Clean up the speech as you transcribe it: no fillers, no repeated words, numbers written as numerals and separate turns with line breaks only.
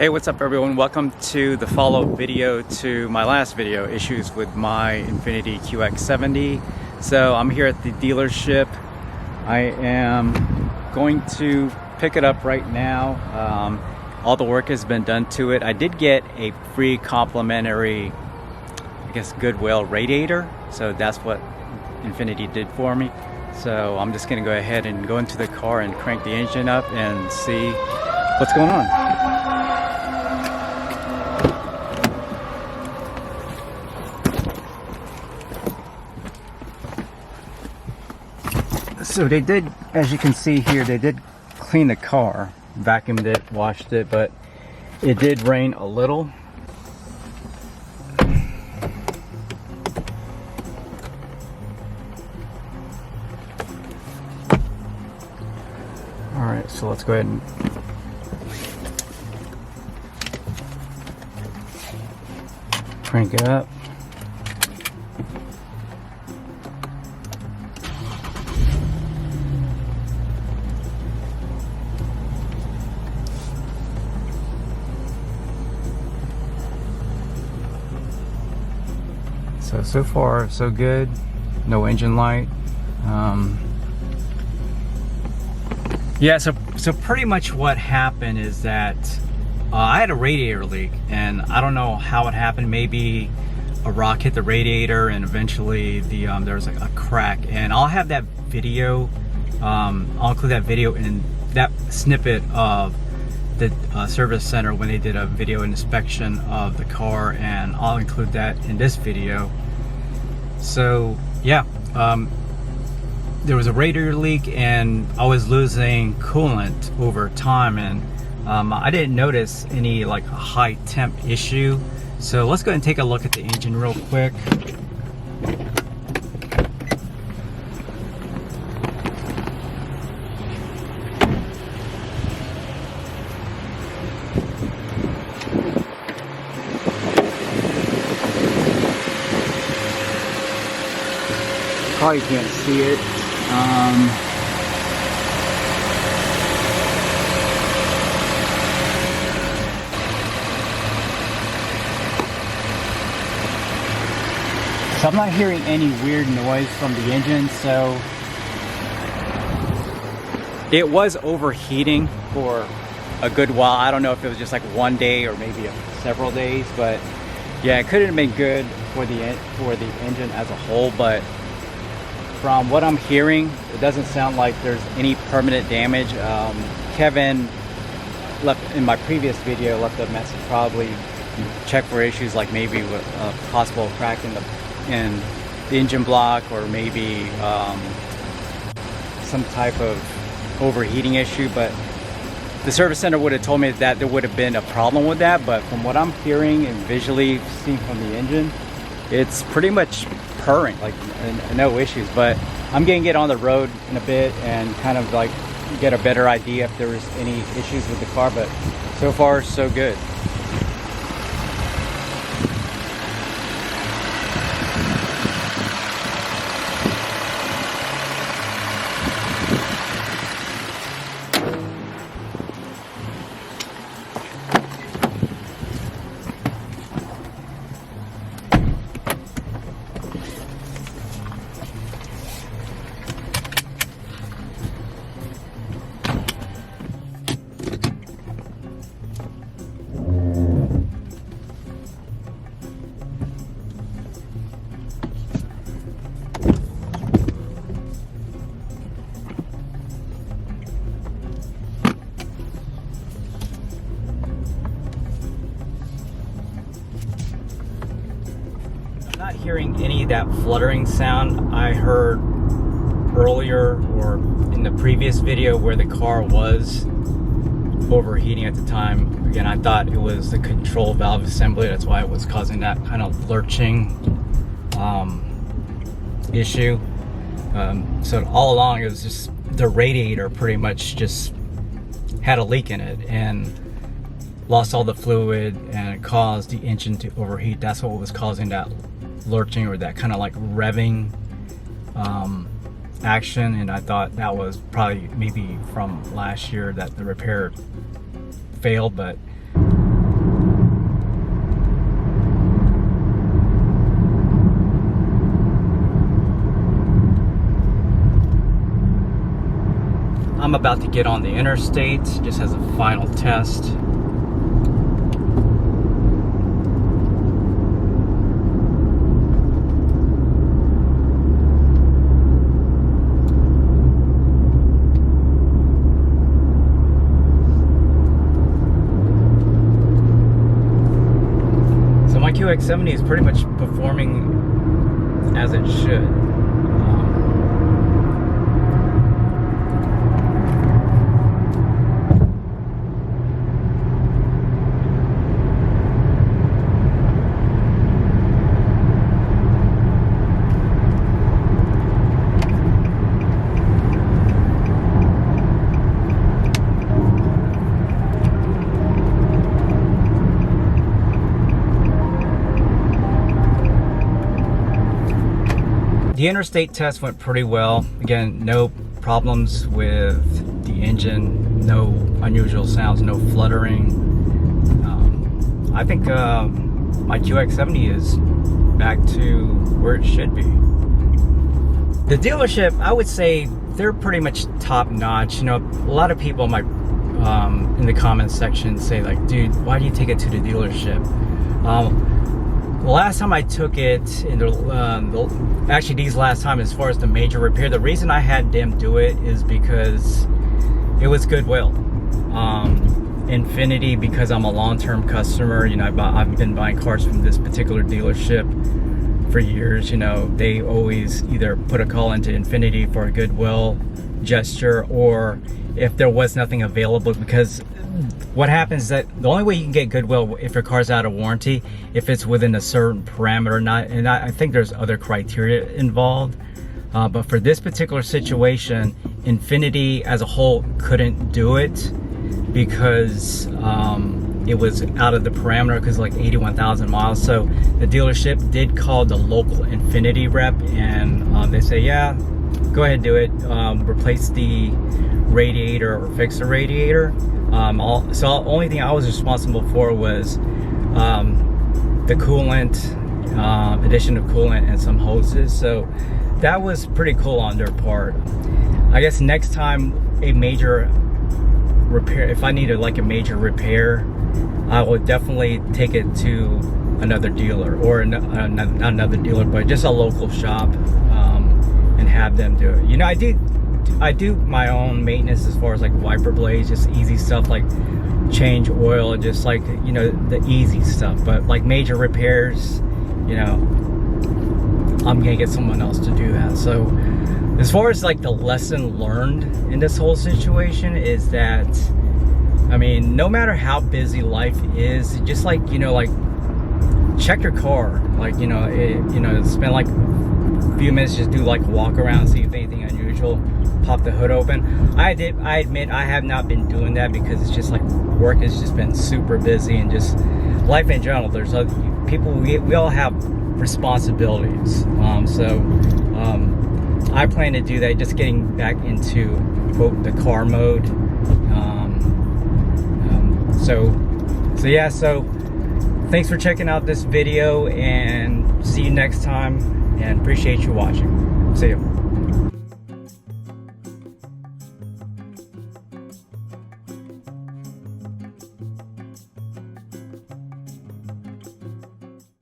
Hey, what's up everyone? Welcome to the follow-up video to my last video, issues with my Infiniti QX70. So I'm here at the dealership. I am going to pick it up right now. All the work has been done to it. I did get a free complimentary, I guess, Goodwill radiator. So that's what Infiniti did for me. So I'm just gonna go ahead and go into the car and crank the engine up and see what's going on. So they did, as you can see here, they did clean the car, vacuumed it, washed it, but it did rain a little. All right, so let's go ahead and crank it up. So far so good. No engine light. Yeah, so pretty much what happened is that I had a radiator leak, and I don't know how it happened. Maybe a rock hit the radiator and eventually there was like a crack, and I'll have that video. I'll include that video in that snippet of the service center when they did a video inspection of the car, and I'll include that in this video. So yeah, there was a radiator leak and I was losing coolant over time, and I didn't notice any like high temp issue. So let's go ahead and take a look at the engine real quick. Probably can't see it. So I'm not hearing any weird noise from the engine, so it was overheating for a good while. I don't know if it was just like one day or maybe several days, but yeah, it couldn't have been good for the engine as a whole. But from what I'm hearing, it doesn't sound like there's any permanent damage. Kevin left in my previous video, left a message, probably check for issues like maybe with a possible crack in the engine block, or maybe some type of overheating issue. But the service center would have told me that there would have been a problem with that. But from what I'm hearing and visually seeing from the engine, it's pretty much purring, like no issues. But I'm gonna get on the road in a bit and kind of like get a better idea if there was any issues with the car. But so far so good. Not hearing any of that fluttering sound I heard earlier or in the previous video where the car was overheating at the time. Again, I thought it was the control valve assembly. That's why it was causing that kind of lurching issue. So all along it was just the radiator pretty much just had a leak in it and lost all the fluid, and it caused the engine to overheat. That's what was causing that lurching or that kind of like revving action. And I thought that was probably maybe from last year that the repair failed, but I'm about to get on the interstate just as a final test. So my QX70 is pretty much performing as it should. The interstate test went pretty well. Again, no problems with the engine, no unusual sounds, no fluttering. I think my QX70 is back to where it should be. The dealership, I would say they're pretty much top notch. You know, a lot of people might in the comments section say like, dude, why do you take it to the dealership? The last time I took it, actually these last time as far as the major repair, the reason I had them do it is because it was Goodwill. Infiniti, because I'm a long-term customer, you know, I've been buying cars from this particular dealership for years. You know, they always either put a call into Infiniti for a Goodwill gesture, or if there was nothing available, because what happens is that the only way you can get Goodwill if your car's out of warranty, if it's within a certain parameter, and I think there's other criteria involved. But for this particular situation, Infiniti as a whole couldn't do it because it was out of the parameter, because like 81,000 miles. So the dealership did call the local Infiniti rep, and they say, yeah, go ahead and do it. Replace the radiator or fix the radiator. So only thing I was responsible for was the coolant, addition of coolant and some hoses. So that was pretty cool on their part. I guess next time a major repair, if I needed like a major repair, I would definitely take it to another dealer, or not another dealer, but just a local shop, and have them do it. You know, I do my own maintenance as far as like wiper blades, just easy stuff like change oil, just like, you know, the easy stuff. But like major repairs, you know, I'm gonna get someone else to do that. So as far as like the lesson learned in this whole situation is that, I mean, no matter how busy life is, just like, you know, like check your car, like, you know, spend like a few minutes, just do like a walk around, see if anything unusual, pop the hood open. I admit I have not been doing that because it's just like work has just been super busy, and just life in general. There's other people, we all have responsibilities. I plan to do that, just getting back into, quote, the car mode. So yeah, so thanks for checking out this video, and see you next time, and appreciate you watching. See you.